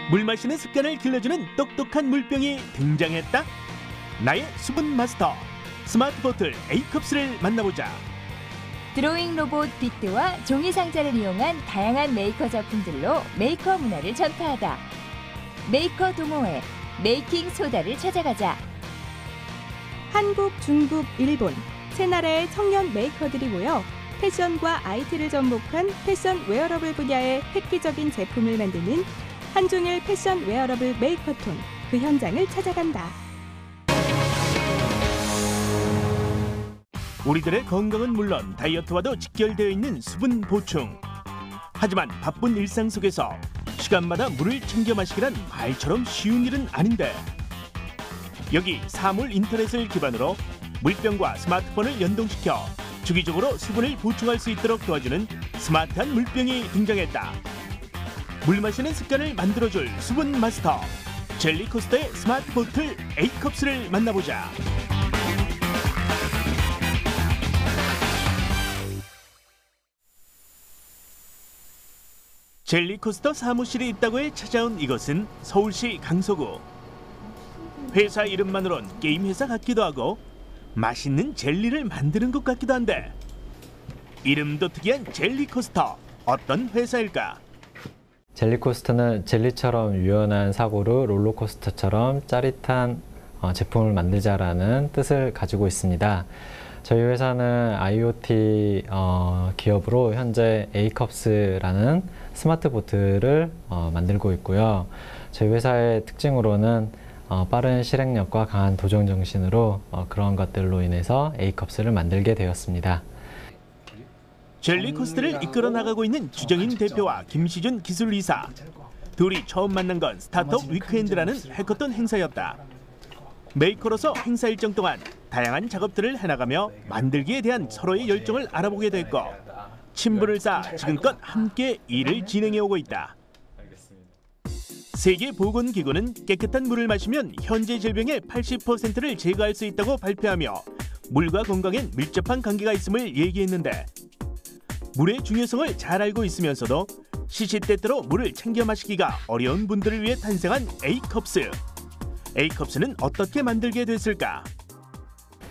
물 마시는 습관을 길러주는 똑똑한 물병이 등장했다. 나의 수분 마스터 스마트 보틀 A컵스를 만나보자. 드로잉 로봇 빗드와 종이 상자를 이용한 다양한 메이커 작품들로 메이커 문화를 전파하다. 메이커 동호회 메이킹 소다를 찾아가자. 한국, 중국, 일본 세 나라의 청년 메이커들이 모여 패션과 IT를 접목한 패션 웨어러블 분야의 획기적인 제품을 만드는 한종일 패션 웨어러블 메이커톤, 그 현장을 찾아간다. 우리들의 건강은 물론 다이어트와도 직결되어 있는 수분 보충. 하지만 바쁜 일상 속에서 시간마다 물을 챙겨 마시기란 말처럼 쉬운 일은 아닌데, 여기 사물 인터넷을 기반으로 물병과 스마트폰을 연동시켜 주기적으로 수분을 보충할 수 있도록 도와주는 스마트한 물병이 등장했다. 물 마시는 습관을 만들어줄 수분 마스터 젤리코스터의 스마트 보틀 A컵스를 만나보자. 젤리코스터 사무실이 있다고 해 찾아온 이곳은 서울시 강서구. 회사 이름만으론 게임 회사 같기도 하고 맛있는 젤리를 만드는 것 같기도 한데, 이름도 특이한 젤리코스터, 어떤 회사일까? 젤리코스터는 젤리처럼 유연한 사고로 롤러코스터처럼 짜릿한 제품을 만들자라는 뜻을 가지고 있습니다. 저희 회사는 IoT 기업으로 현재 A컵스라는 스마트 보트를 만들고 있고요. 저희 회사의 특징으로는 빠른 실행력과 강한 도전 정신으로 그런 것들로 인해서 A컵스를 만들게 되었습니다. 젤리코스터를 이끌어 나가고 있는 주정인 대표와 김시준 기술이사. 둘이 처음 만난 건 스타트업 위크엔드라는 해커톤 행사였다. 메이커로서 행사 일정 동안 다양한 작업들을 해나가며 만들기에 대한 서로의 열정을 알아보게 됐고, 친분을 쌓아 지금껏 함께 일을 진행해오고 있다. 세계보건기구는 깨끗한 물을 마시면 현재 질병의 80%를 제거할 수 있다고 발표하며 물과 건강엔 밀접한 관계가 있음을 얘기했는데, 물의 중요성을 잘 알고 있으면서도 시시때때로 물을 챙겨 마시기가 어려운 분들을 위해 탄생한 A컵스. A컵스는 어떻게 만들게 됐을까?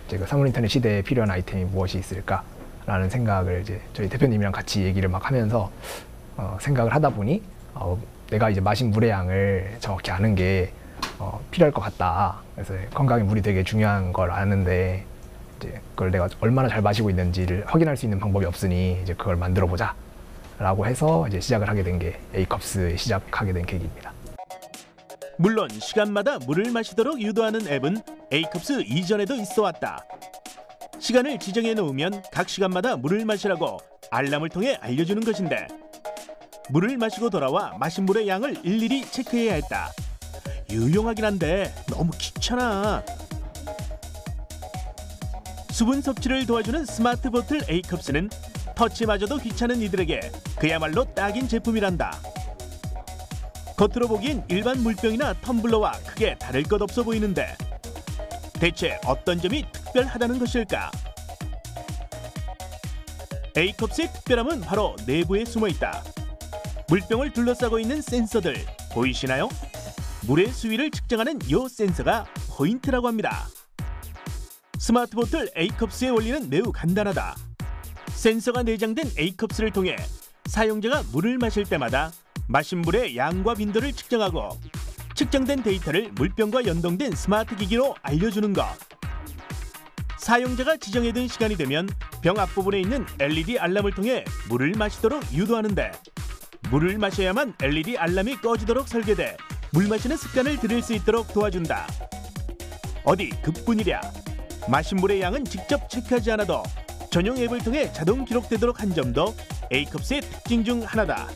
제가 사물인터넷 시대에 필요한 아이템이 무엇이 있을까라는 생각을 이제 저희 대표님이랑 같이 얘기를 막 하면서 생각을 하다 보니 내가 이제 마신 물의 양을 정확히 아는 게 필요할 것 같다. 그래서 건강에 물이 되게 중요한 걸 아는데 이제 그걸 내가 얼마나 잘 마시고 있는지를 확인할 수 있는 방법이 없으니 이제 그걸 만들어 보자라고 해서 이제 시작을 하게 된 게 A컵스 시작하게 된 계기입니다. 물론 시간마다 물을 마시도록 유도하는 앱은 A컵스 이전에도 있어 왔다. 시간을 지정해 놓으면 각 시간마다 물을 마시라고 알람을 통해 알려주는 것인데, 물을 마시고 돌아와 마신 물의 양을 일일이 체크해야 했다. 유용하긴 한데 너무 귀찮아. 수분 섭취를 도와주는 스마트 보틀 A컵스는 터치마저도 귀찮은 이들에게 그야말로 딱인 제품이란다. 겉으로 보기엔 일반 물병이나 텀블러와 크게 다를 것 없어 보이는데, 대체 어떤 점이 특별하다는 것일까? A컵스의 특별함은 바로 내부에 숨어 있다. 물병을 둘러싸고 있는 센서들 보이시나요? 물의 수위를 측정하는 이 센서가 포인트라고 합니다. 스마트 보틀 A컵스의 원리는 매우 간단하다. 센서가 내장된 A컵스를 통해 사용자가 물을 마실 때마다 마신 물의 양과 빈도를 측정하고, 측정된 데이터를 물병과 연동된 스마트 기기로 알려주는 것. 사용자가 지정해둔 시간이 되면 병 앞부분에 있는 LED 알람을 통해 물을 마시도록 유도하는데, 물을 마셔야만 LED 알람이 꺼지도록 설계돼 물 마시는 습관을 들일 수 있도록 도와준다. 어디 그뿐이랴. 마신 물의 양은 직접 체크하지 않아도 전용 앱을 통해 자동 기록되도록 한 점도 A컵스의 특징 중 하나다.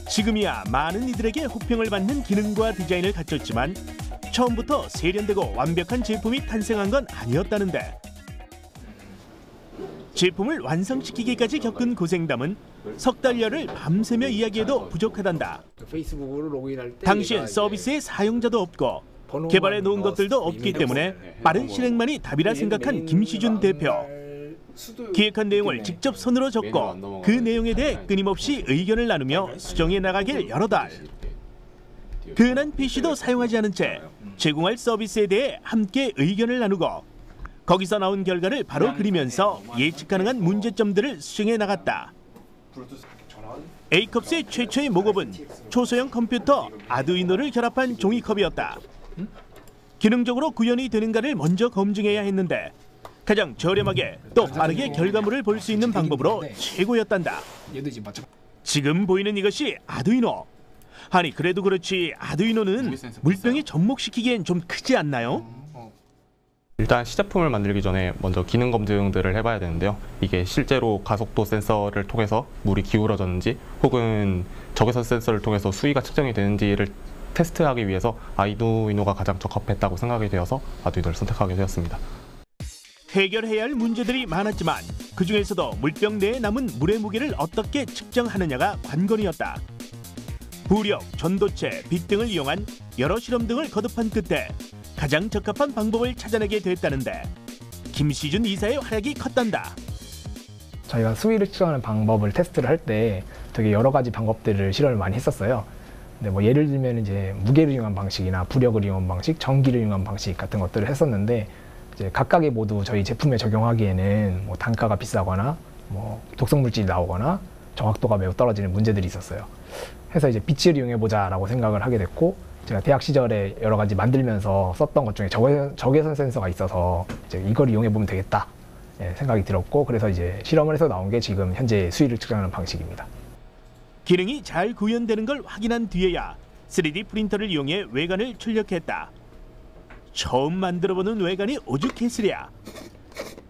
지금이야 많은 이들에게 호평을 받는 기능과 디자인을 갖췄지만 처음부터 세련되고 완벽한 제품이 탄생한 건 아니었다는데, 제품을 완성시키기까지 겪은 고생담은 석 달여를 밤새며 이야기해도 부족하단다. 당시엔 서비스에 사용자도 없고 개발해 놓은 것들도 없기 때문에 빠른 실행만이 답이라 생각한 김시준 대표. 기획한 내용을 직접 손으로 적고 그 내용에 대해 끊임없이 의견을 나누며 수정해 나가길 여러 달. 근한 PC도 사용하지 않은 채 제공할 서비스에 대해 함께 의견을 나누고 거기서 나온 결과를 바로 그리면서 예측 가능한 문제점들을 수정해 나갔다. 에이컵스의 최초의 목업은 초소형 컴퓨터 아두이노를 결합한 종이컵이었다. 기능적으로 구현이 되는가를 먼저 검증해야 했는데 가장 저렴하게 또 빠르게 결과물을 볼 수 있는 방법으로 최고였단다. 지금 보이는 이것이 아두이노. 아니 그래도 그렇지 아두이노는 물병에 접목시키기엔 좀 크지 않나요? 일단 시제품을 만들기 전에 먼저 기능 검증들을 해봐야 되는데요. 이게 실제로 가속도 센서를 통해서 물이 기울어졌는지 혹은 적외선 센서를 통해서 수위가 측정이 되는지를 테스트하기 위해서 아두이노가 가장 적합했다고 생각이 되어서 아두이노를 선택하게 되었습니다. 해결해야 할 문제들이 많았지만 그 중에서도 물병 내에 남은 물의 무게를 어떻게 측정하느냐가 관건이었다. 부력, 전도체, 빛 등을 이용한 여러 실험 등을 거듭한 끝에 가장 적합한 방법을 찾아내게 됐다는데 김시준 이사의 활약이 컸단다. 저희가 수위를 측정하는 방법을 테스트를 할 때 되게 여러 가지 방법들을 실험을 많이 했었어요. 근데 뭐 예를 들면 이제 무게를 이용한 방식이나 부력을 이용한 방식, 전기를 이용한 방식 같은 것들을 했었는데 이제 각각의 모두 저희 제품에 적용하기에는 뭐 단가가 비싸거나 뭐 독성 물질이 나오거나 정확도가 매우 떨어지는 문제들이 있었어요. 해서 이제 빛을 이용해 보자라고 생각을 하게 됐고 제가 대학 시절에 여러 가지 만들면서 썼던 것 중에 적외선 센서가 있어서 이제 이걸 이용해 보면 되겠다 생각이 들었고 그래서 이제 실험을 해서 나온 게 지금 현재 수위를 측정하는 방식입니다. 기능이 잘 구현되는 걸 확인한 뒤에야 3D 프린터를 이용해 외관을 출력했다. 처음 만들어보는 외관이 오죽했으랴.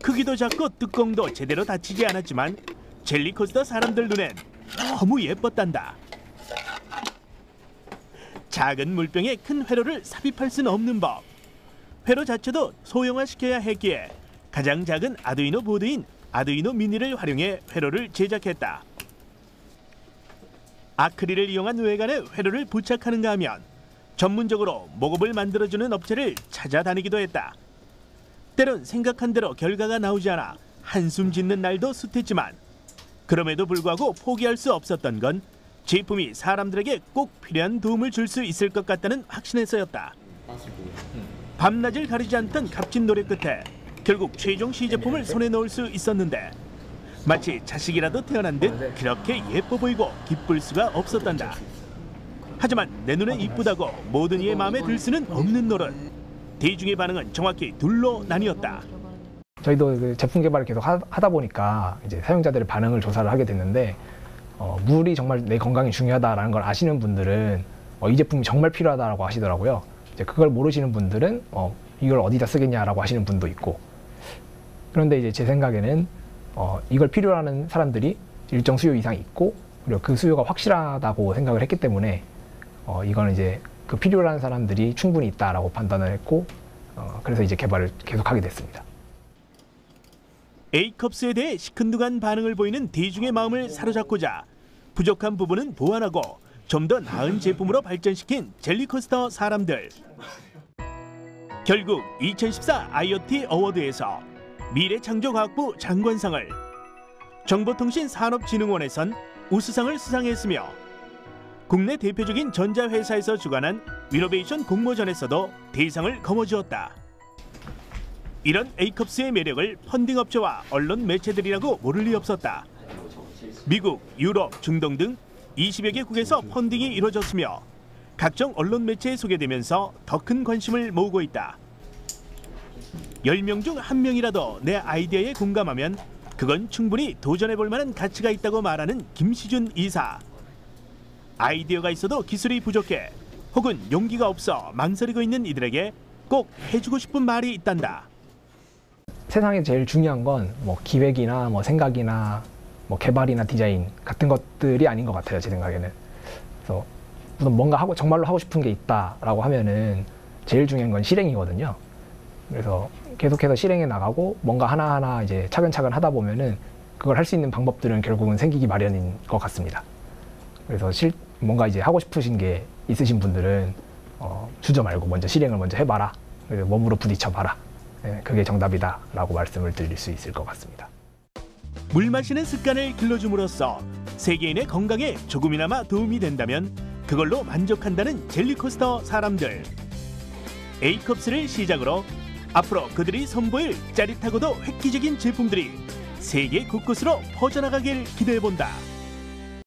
크기도 작고 뚜껑도 제대로 닫히지 않았지만 젤리코스터 사람들 눈엔 너무 예뻤단다. 작은 물병에 큰 회로를 삽입할 수는 없는 법. 회로 자체도 소형화시켜야 했기에 가장 작은 아두이노 보드인 아두이노 미니를 활용해 회로를 제작했다. 아크릴을 이용한 외관에 회로를 부착하는가 하면 전문적으로 목업을 만들어주는 업체를 찾아다니기도 했다. 때론 생각한 대로 결과가 나오지 않아 한숨 짓는 날도 숱했지만 그럼에도 불구하고 포기할 수 없었던 건 제품이 사람들에게 꼭 필요한 도움을 줄 수 있을 것 같다는 확신에서였다. 밤낮을 가리지 않던 값진 노력 끝에 결국 최종 시제품을 손에 넣을 수 있었는데 마치 자식이라도 태어난 듯 그렇게 예뻐 보이고 기쁠 수가 없었단다. 하지만 내 눈에 이쁘다고 모든 이의 마음에 들 수는 없는 노릇. 대중의 반응은 정확히 둘로 나뉘었다. 저희도 그 제품 개발을 계속 하다 보니까 이제 사용자들의 반응을 조사를 하게 됐는데 물이 정말 내 건강에 중요하다라는 걸 아시는 분들은 이 제품이 정말 필요하다라고 하시더라고요. 이제 그걸 모르시는 분들은 이걸 어디다 쓰겠냐라고 하시는 분도 있고. 그런데 이제 제 생각에는 이걸 필요로 하는 사람들이 일정 수요 이상 있고 그리고 그 수요가 확실하다고 생각을 했기 때문에 이거는 이제 그 필요로 하는 사람들이 충분히 있다라고 판단을 했고 그래서 이제 개발을 계속하게 됐습니다. A컵스에 대해 시큰둥한 반응을 보이는 대중의 마음을 사로잡고자 부족한 부분은 보완하고 좀 더 나은 제품으로 발전시킨 젤리코스터 사람들. 결국 2014 IoT 어워드에서 미래창조과학부 장관상을, 정보통신산업진흥원에선 우수상을 수상했으며 국내 대표적인 전자회사에서 주관한 위노베이션 공모전에서도 대상을 거머쥐었다. 이런 A컵스의 매력을 펀딩업체와 언론 매체들이라고 모를 리 없었다. 미국, 유럽, 중동 등 20여 개국에서 펀딩이 이루어졌으며 각종 언론 매체에 소개되면서 더 큰 관심을 모으고 있다. 10명 중 1명이라도 내 아이디어에 공감하면 그건 충분히 도전해볼 만한 가치가 있다고 말하는 김시준 이사. 아이디어가 있어도 기술이 부족해 혹은 용기가 없어 망설이고 있는 이들에게 꼭 해주고 싶은 말이 있단다. 세상에 제일 중요한 건 뭐 기획이나 뭐 생각이나 뭐 개발이나 디자인 같은 것들이 아닌 것 같아요, 제 생각에는. 그래서 우선 뭔가 정말로 하고 싶은 게 있다라고 하면은 제일 중요한 건 실행이거든요. 그래서 계속해서 실행해 나가고 뭔가 하나하나 이제 차근차근 하다 보면은 그걸 할 수 있는 방법들은 결국은 생기기 마련인 것 같습니다. 그래서 뭔가 이제 하고 싶으신 게 있으신 분들은 주저 말고 먼저 실행을 먼저 해봐라. 그래서 몸으로 부딪혀봐라. 네, 그게 정답이다라고 말씀을 드릴 수 있을 것 같습니다. 물 마시는 습관을 길러줌으로써 세계인의 건강에 조금이나마 도움이 된다면 그걸로 만족한다는 젤리코스터 사람들. A컵스를 시작으로 앞으로 그들이 선보일 짜릿하고도 획기적인 제품들이 세계 곳곳으로 퍼져나가길 기대해본다.